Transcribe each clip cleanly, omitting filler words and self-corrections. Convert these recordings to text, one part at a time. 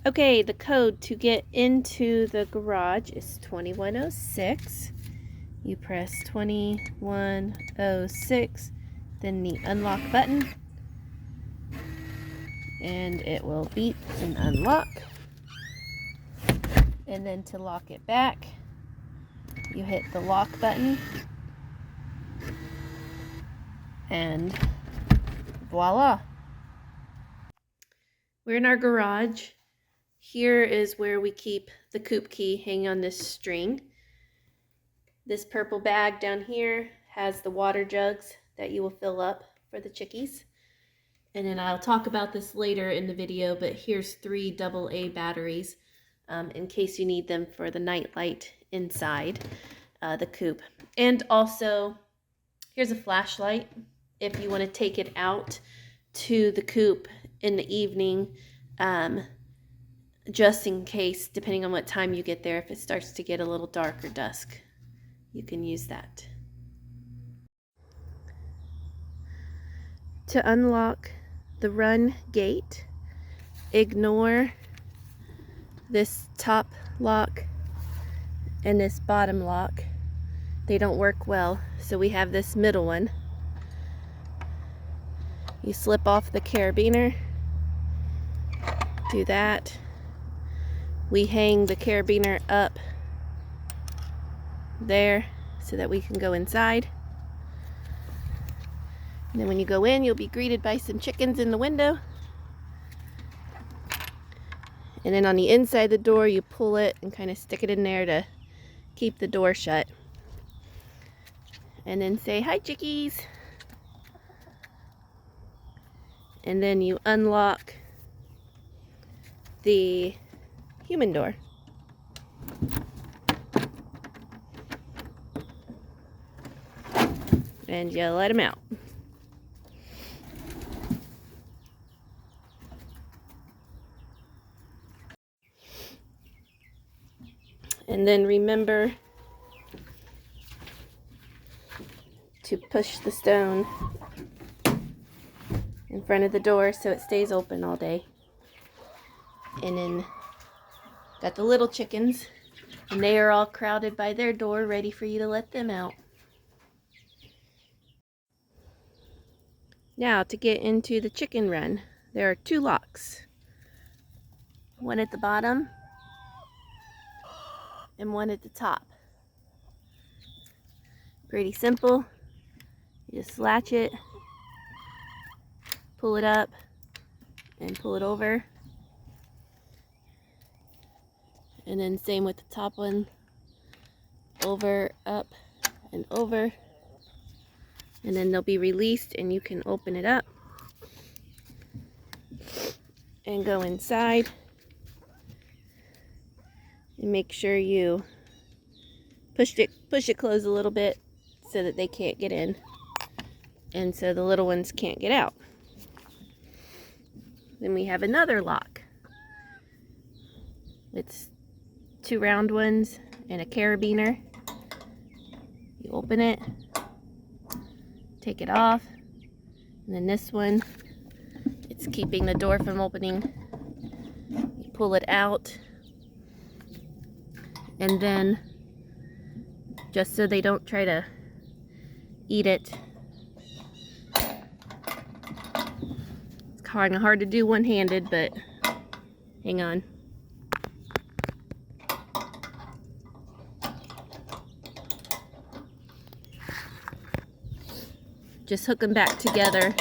Okay, the code to get into the garage is 2106. You press 2106, then the unlock button, and it will beep and unlock. And then to lock it back, you hit the lock button, and voila. We're in our garage. Here is where we keep the coop key hanging on this string. This purple bag down here has the water jugs that you will fill up for the chickies. And then I'll talk about this later in the video, but here's 3 AA batteries in case you need them for the night light inside the coop. And also, here's a flashlight if you want to take it out to the coop in the evening, just in case, depending on what time you get there, if it starts to get a little dark or dusk, you can use that. To unlock the run gate, ignore this top lock and this bottom lock. They don't work well, so we have this middle one. You slip off the carabiner, do that. We hang the carabiner up there so that we can go inside. And then when you go in, you'll be greeted by some chickens in the window. And then on the inside of the door, you pull it and kind of stick it in there to keep the door shut. And then say, "Hi, chickies." And then you unlock the human door. And you let them out. And then remember to push the stone in front of the door so it stays open all day. And then got the little chickens, and they are all crowded by their door, ready for you to let them out. Now to get into the chicken run, there are 2 locks. One at the bottom and one at the top. Pretty simple. You just latch it, pull it up, and pull it over. And then same with the top one. Over, up, and over. And then they'll be released and you can open it up and go inside. And make sure you push it closed a little bit so that they can't get in. And so the little ones can't get out. Then we have another lock. It's 2 round ones and a carabiner. You open it, take it off, and then this one, it's keeping the door from opening. You pull it out, and then just so they don't try to eat it. It's kind of hard to do one-handed, but hang on. Just hook them back together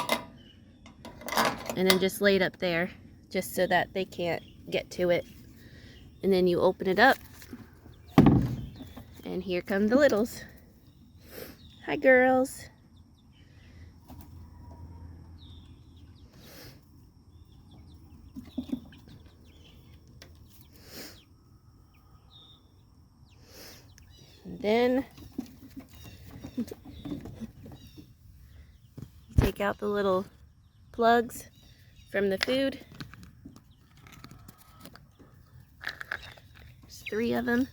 and then just lay it up there just so that they can't get to it. And then you open it up and here come the littles. Hi, girls. And then take out the little plugs from the food. There's 3 of them.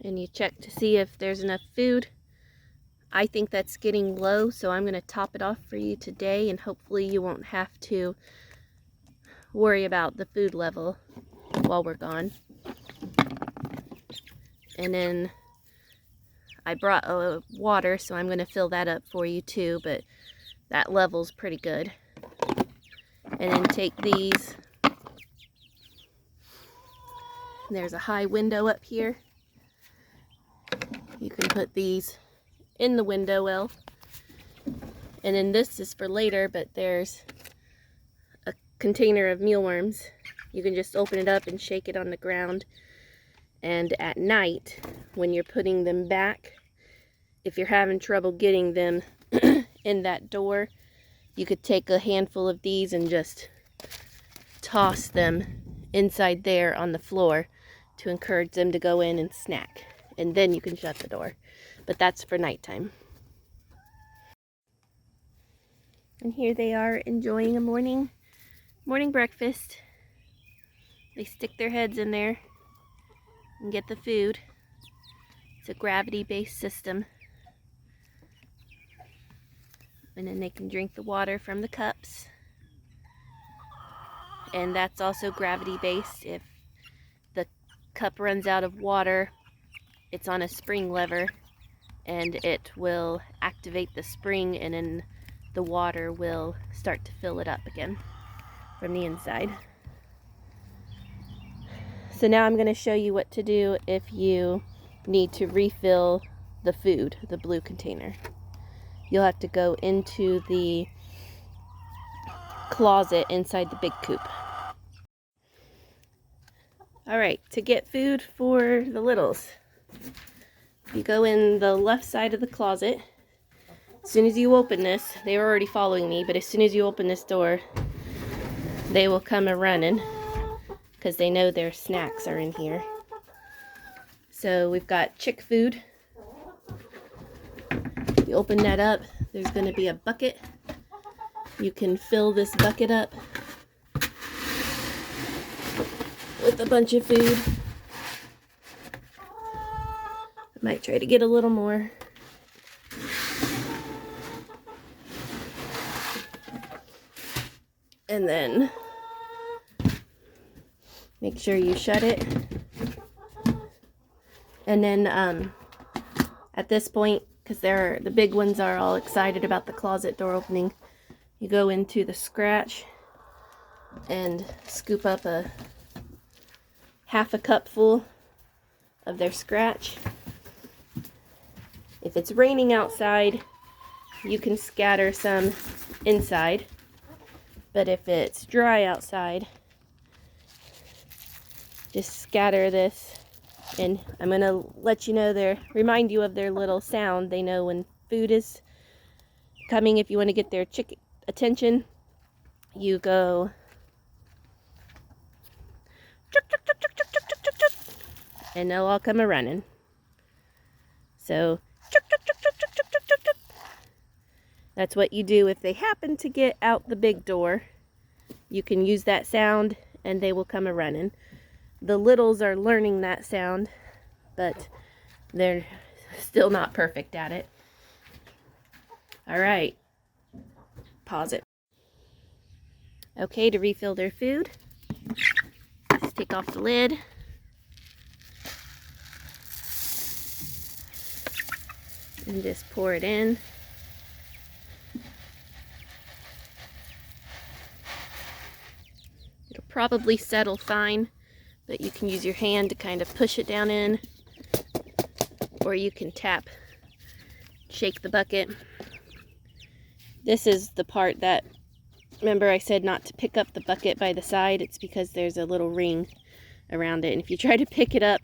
And you check to see if there's enough food I think that's getting low, so I'm going to top it off for you today, and hopefully you won't have to worry about the food level while we're gone. And then I brought water, so I'm going to fill that up for you too, but that level's pretty good. And then take these. There's a high window up here. You can put these in the window well. And then this is for later, but there's a container of mealworms. You can just open it up and shake it on the ground. And at night, when you're putting them back, if you're having trouble getting them in that door, you could take a handful of these and just toss them inside there on the floor to encourage them to go in and snack. And then you can shut the door. But that's for nighttime. And here they are enjoying a morning breakfast. They stick their heads in there and get the food. It's a gravity-based system. And then they can drink the water from the cups. And that's also gravity-based. If the cup runs out of water, it's on a spring lever, and it will activate the spring, and then the water will start to fill it up again from the inside. So now I'm going to show you what to do if you need to refill the food, the blue container. You'll have to go into the closet inside the big coop. Alright, to get food for the littles, you go in the left side of the closet. As soon as you open this, they were already following me, but as soon as you open this door, they will come a-running because they know their snacks are in here. So we've got chick food. You open that up, there's going to be a bucket. You can fill this bucket up with a bunch of food. I might try to get a little more. And then make sure you shut it. And then at this point, because the big ones are all excited about the closet door opening, you go into the scratch and scoop up a half a cup full of their scratch. If it's raining outside, you can scatter some inside. But if it's dry outside, just scatter this. And I'm going to let you know remind you of their little sound. They know when food is coming. If you want to get their attention, you go and they'll all come a-running. So that's what you do if they happen to get out the big door. You can use that sound and they will come a-running. The littles are learning that sound, but they're still not perfect at it. Alright, pause it. Okay, to refill their food, just take off the lid. And just pour it in. It'll probably settle fine, but you can use your hand to kind of push it down in, or you can shake the bucket. This is the part that, remember I said not to pick up the bucket by the side. It's because there's a little ring around it, and if you try to pick it up,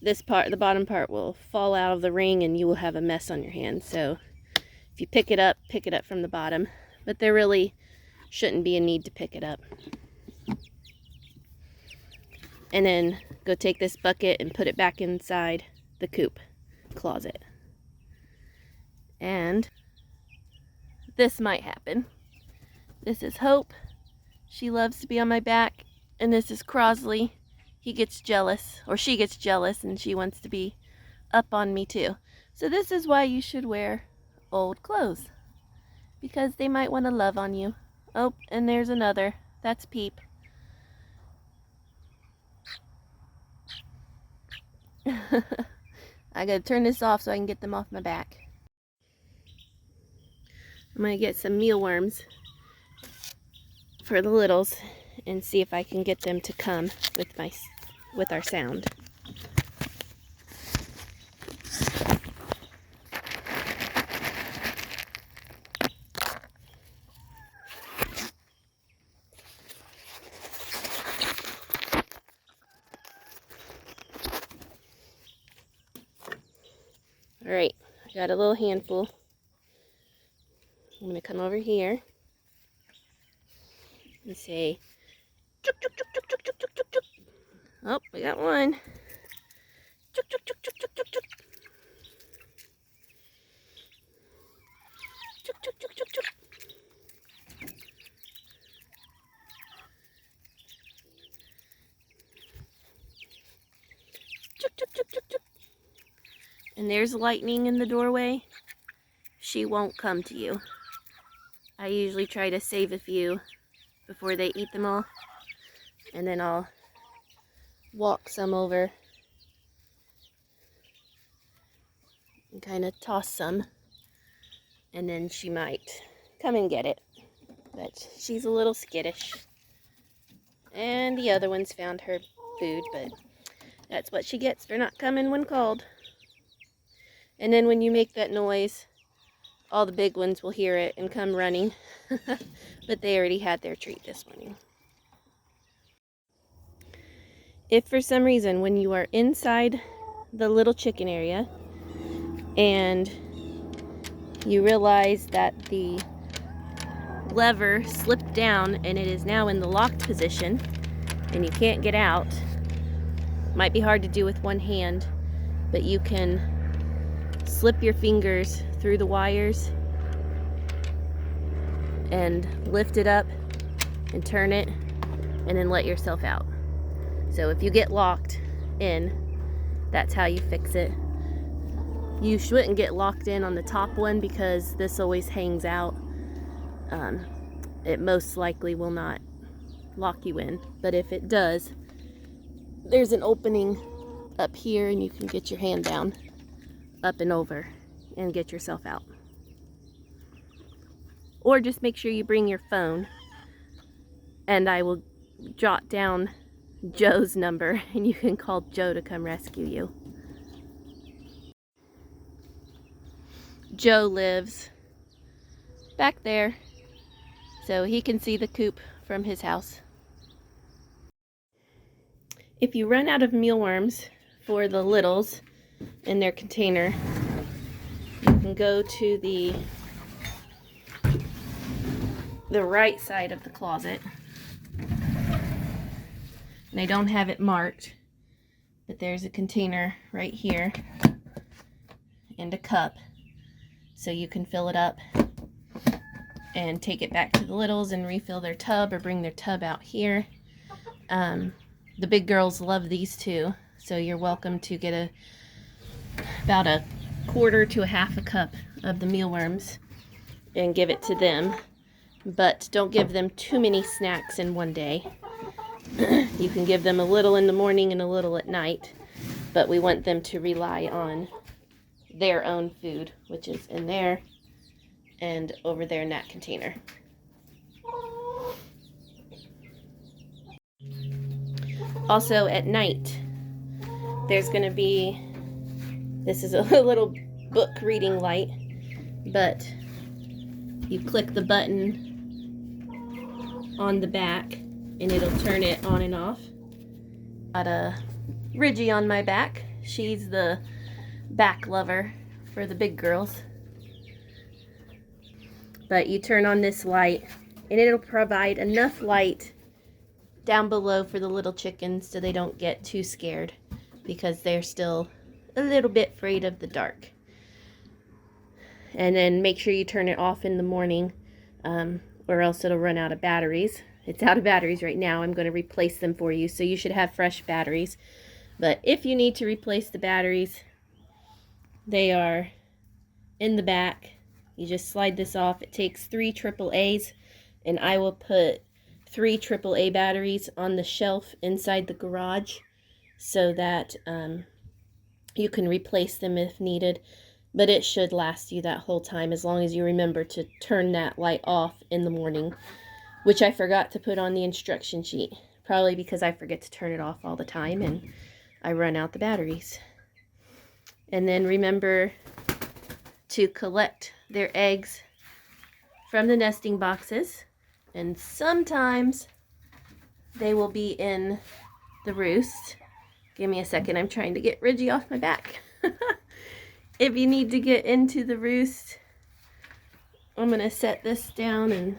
this part, the bottom part, will fall out of the ring and you will have a mess on your hand. So if you pick it up from the bottom, but there really shouldn't be a need to pick it up. And then go take this bucket and put it back inside the coop closet. And this might happen. This is Hope. She loves to be on my back. And this is Crosley. He gets jealous, or she gets jealous, and she wants to be up on me too. So this is why you should wear old clothes, because they might want to love on you. Oh, and there's another. That's Peep. I gotta turn this off so I can get them off my back. I'm gonna get some mealworms for the littles and see if I can get them to come with our sound. All right, I got a little handful. I'm gonna come over here and say, chuk, chuk, chuk, chuk, chuk, chuk, chuk, chuk, chuk. Oh, we got one. Chuk, chuk, chuk, chuk, chuk, chuk, chuk. Chuk, chuk, chuk, chuk, chuk. Chuk, chuk, chuk, chuk, chuk. And there's Lightning in the doorway. She won't come to you. I usually try to save a few before they eat them all, and then I'll walk some over and kind of toss some, and then she might come and get it, but she's a little skittish. And the other ones found her food, but that's what she gets for not coming when called. And then when you make that noise, all the big ones will hear it and come running. But they already had their treat this morning. If for some reason when you are inside the little chicken area and you realize that the lever slipped down and it is now in the locked position and you can't get out, might be hard to do with one hand, but you can slip your fingers through the wires and lift it up and turn it and then let yourself out. So if you get locked in, that's how you fix it. You shouldn't get locked in on the top one because this always hangs out. It most likely will not lock you in, but if it does, there's an opening up here and you can get your hand down, up and over, and get yourself out. Or just make sure you bring your phone, and I will jot down Joe's number and you can call Joe to come rescue you. Joe lives back there, so he can see the coop from his house. If you run out of mealworms for the littles in their container, you can go to the right side of the closet. And I don't have it marked, but there's a container right here and a cup, so you can fill it up and take it back to the littles and refill their tub, or bring their tub out here. The big girls love these too, so you're welcome to get about a quarter to a half a cup of the mealworms and give it to them. But don't give them too many snacks in one day. You can give them a little in the morning and a little at night, but we want them to rely on their own food, which is in there and over there in that container. Also at night, there's going to be, this is a little book reading light, but you click the button on the back and it'll turn it on and off. Got a Ridgey on my back. She's the back lover for the big girls. But you turn on this light and it'll provide enough light down below for the little chickens so they don't get too scared, because they're still a little bit afraid of the dark. And then make sure you turn it off in the morning, or else it'll run out of batteries. It's out of batteries right now. I'm going to replace them for you, so you should have fresh batteries. But if you need to replace the batteries, They are in the back. You just slide this off. It takes 3 AAAs, and I will put 3 AAA batteries on the shelf inside the garage so that you can replace them if needed. But it should last you that whole time as long as you remember to turn that light off in the morning, which I forgot to put on the instruction sheet, probably because I forget to turn it off all the time and I run out the batteries. And then remember to collect their eggs from the nesting boxes, and sometimes they will be in the roost. Give me a second, I'm trying to get Ridgey off my back. If you need to get into the roost, I'm gonna set this down and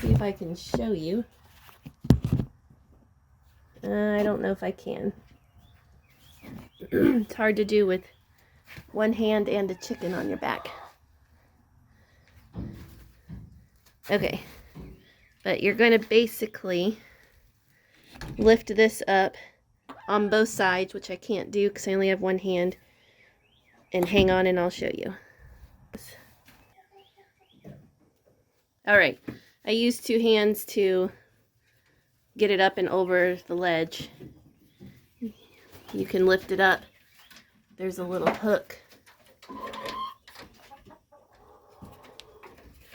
see if I can show you. I don't know if I can. It's hard to do with one hand and a chicken on your back. Okay, but you're going to basically lift this up on both sides, which I can't do because I only have one hand, and hang on and I'll show you. Alright, I used 2 hands to get it up and over the ledge. You can lift it up. There's a little hook.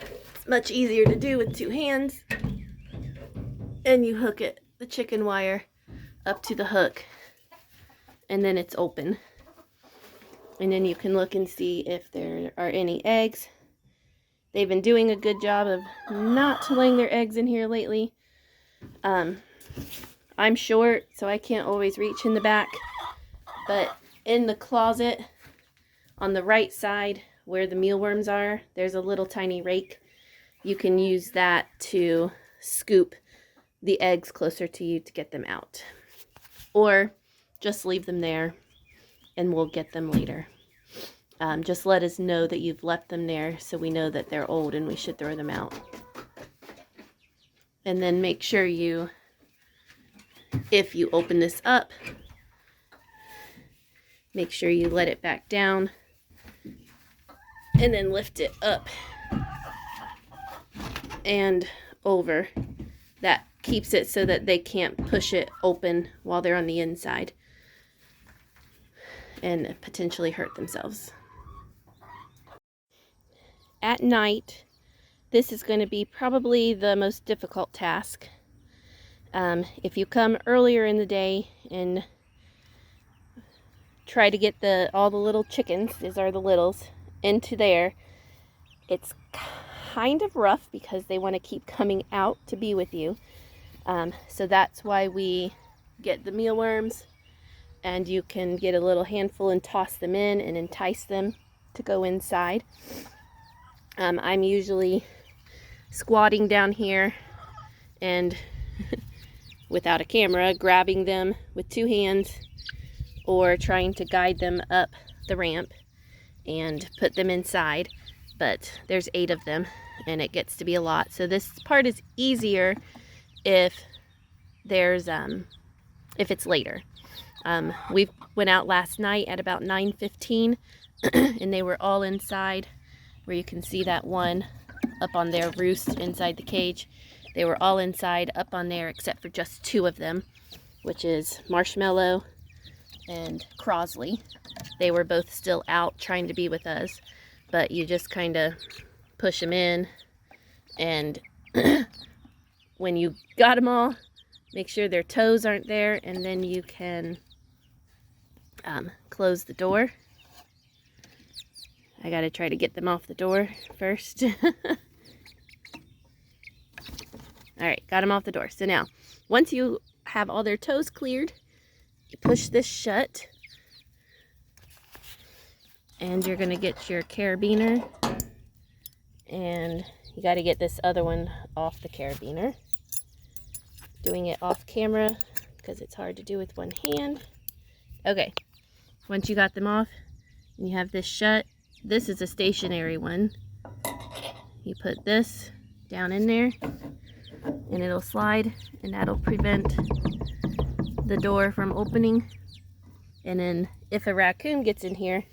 It's much easier to do with 2 hands. And you hook it, the chicken wire, up to the hook. And then it's open. And then you can look and see if there are any eggs. They've been doing a good job of not laying their eggs in here lately. I'm short, so I can't always reach in the back. But in the closet, on the right side, where the mealworms are, there's a little tiny rake. You can use that to scoop the eggs closer to you to get them out. Or just leave them there and we'll get them later. Just let us know that you've left them there so we know that they're old and we should throw them out. And then make sure you, if you open this up, make sure you let it back down and then lift it up and over. That keeps it so that they can't push it open while they're on the inside and potentially hurt themselves. At night, this is going to be probably the most difficult task. If you come earlier in the day and try to get all the little chickens, these are the littles, into there, it's kind of rough because they want to keep coming out to be with you. So that's why we get the mealworms, and you can get a little handful and toss them in and entice them to go inside. I'm usually squatting down here and without a camera, grabbing them with 2 hands or trying to guide them up the ramp and put them inside. But there's 8 of them and it gets to be a lot. So this part is easier if there's if it's later. We went out last night at about 9:15 and they were all inside, where you can see that one up on their roost inside the cage. They were all inside up on there except for just 2 of them, which is Marshmallow and Crosley. They were both still out trying to be with us, but you just kind of push them in, and when you got them all, make sure their toes aren't there, and then you can close the door. I gotta try to get them off the door first. Alright, got them off the door. So now, once you have all their toes cleared, you push this shut, and you're gonna get your carabiner, and you gotta get this other one off the carabiner. Doing it off camera because it's hard to do with one hand. Okay, once you got them off and you have this shut, this is a stationary one. You put this down in there and it'll slide, and that'll prevent the door from opening. And then if a raccoon gets in here,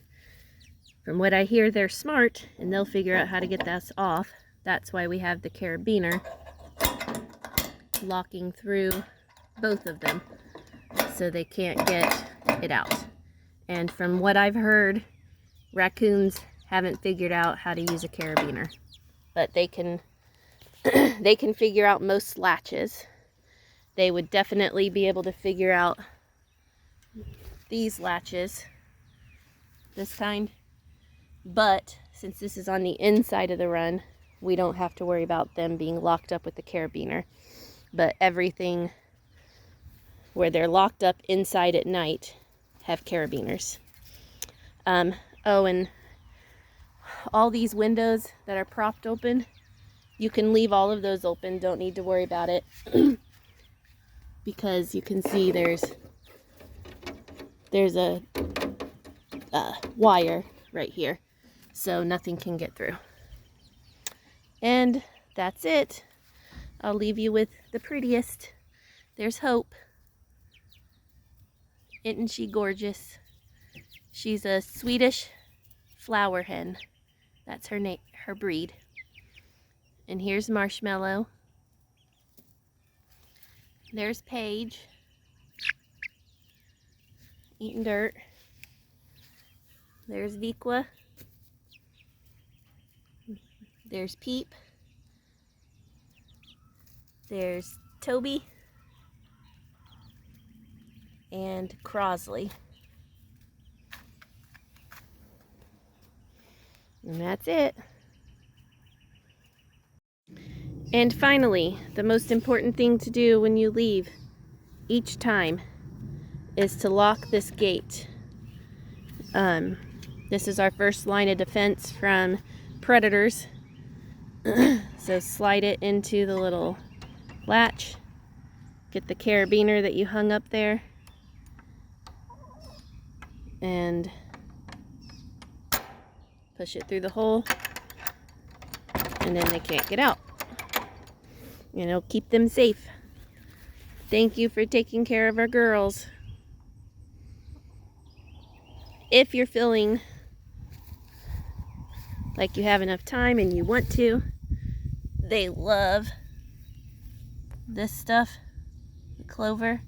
from what I hear, they're smart and they'll figure out how to get this off. That's why we have the carabiner locking through both of them so they can't get it out. And from what I've heard, raccoons haven't figured out how to use a carabiner, but they can they can figure out most latches. They would definitely be able to figure out these latches, this kind, but since this is on the inside of the run, we don't have to worry about them being locked up with the carabiner. But everything where they're locked up inside at night have carabiners. Oh, and all these windows that are propped open, you can leave all of those open. Don't need to worry about it. Because you can see there's a wire right here, so nothing can get through. And that's it. I'll leave you with the prettiest. There's Hope. Isn't she gorgeous? She's a Swedish flower hen. That's her name, her breed. And here's Marshmallow. There's Paige, eating dirt. There's Vequa. There's Peep. There's Tobi. And Crosley. And that's it. And finally, the most important thing to do when you leave each time is to lock this gate. This is our first line of defense from predators. So slide it into the little latch. Get the carabiner that you hung up there. And push it through the hole. And then they can't get out. You know, keep them safe. Thank you for taking care of our girls. If you're feeling like you have enough time and you want to, they love this stuff, the clover.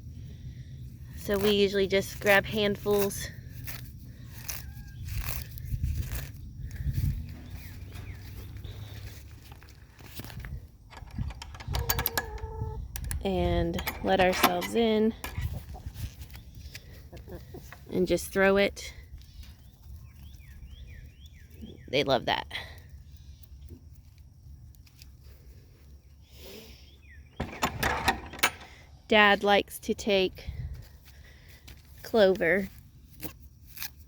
So we usually just grab handfuls. And let ourselves in and just throw it. They love that. Dad likes to take clover.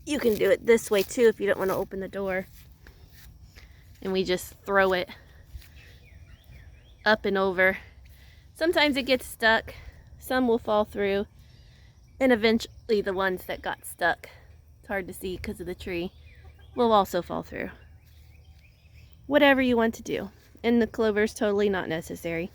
You can do it this way too if you don't want to open the door. And we just throw it up and over. Sometimes it gets stuck, some will fall through, and eventually the ones that got stuck, it's hard to see because of the tree, will also fall through. Whatever you want to do, and the clover is totally not necessary.